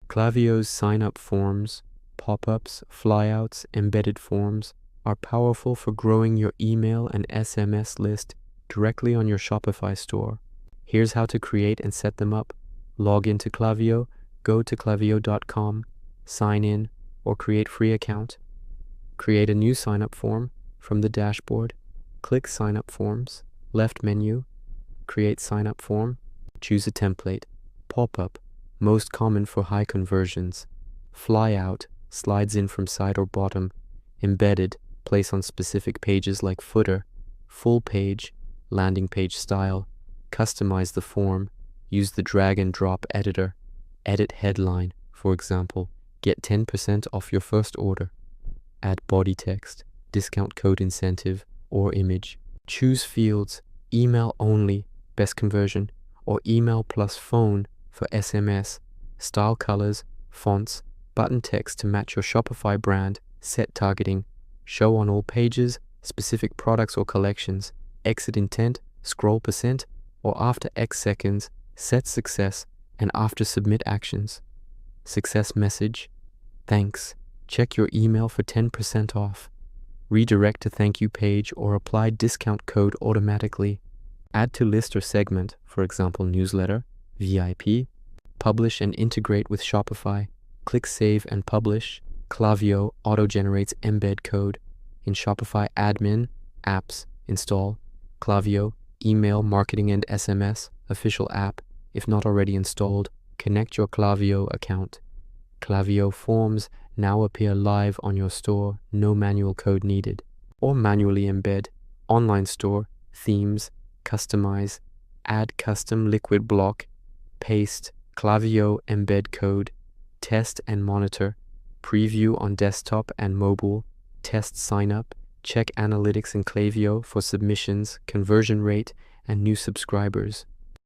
Klaviyo's sign-up forms, pop-ups, flyouts, embedded forms are powerful for growing your email and SMS list directly on your Shopify store. Here's how to create and set them up. Log into Klaviyo, go to klaviyo.com, sign in, or create free account. Create a new sign-up form from the dashboard. Click Sign-up Forms, left menu, Create Sign-up Form, choose a template. Pop-up, most common for high conversions. Flyout, slides in from side or bottom. Embedded, place on specific pages like footer. Full page, landing page style. Customize the form, use the drag and drop editor. Edit headline, for example, get 10% off your first order. Add body text, discount code incentive, or image. Choose fields, email only, best conversion, or email plus phone for SMS. Style colors, fonts, button text to match your Shopify brand. Set targeting, show on all pages, specific products or collections. Exit intent, scroll percent, or after X seconds. Set success, and after submit actions. Success message, thanks. Check your email for 10% off. Redirect to thank you page or apply discount code automatically. Add to list or segment, for example newsletter, VIP. Publish and integrate with Shopify. Click Save and Publish. Klaviyo auto-generates embed code. In Shopify admin, apps, install. Klaviyo, email, marketing and SMS, official app. If not already installed, connect your Klaviyo account. Klaviyo forms now appear live on your store, no manual code needed. Or manually embed, online store, themes, customize, add custom liquid block, paste, Klaviyo embed code, test and monitor, preview on desktop and mobile, test sign up, check analytics in Klaviyo for submissions, conversion rate, and new subscribers.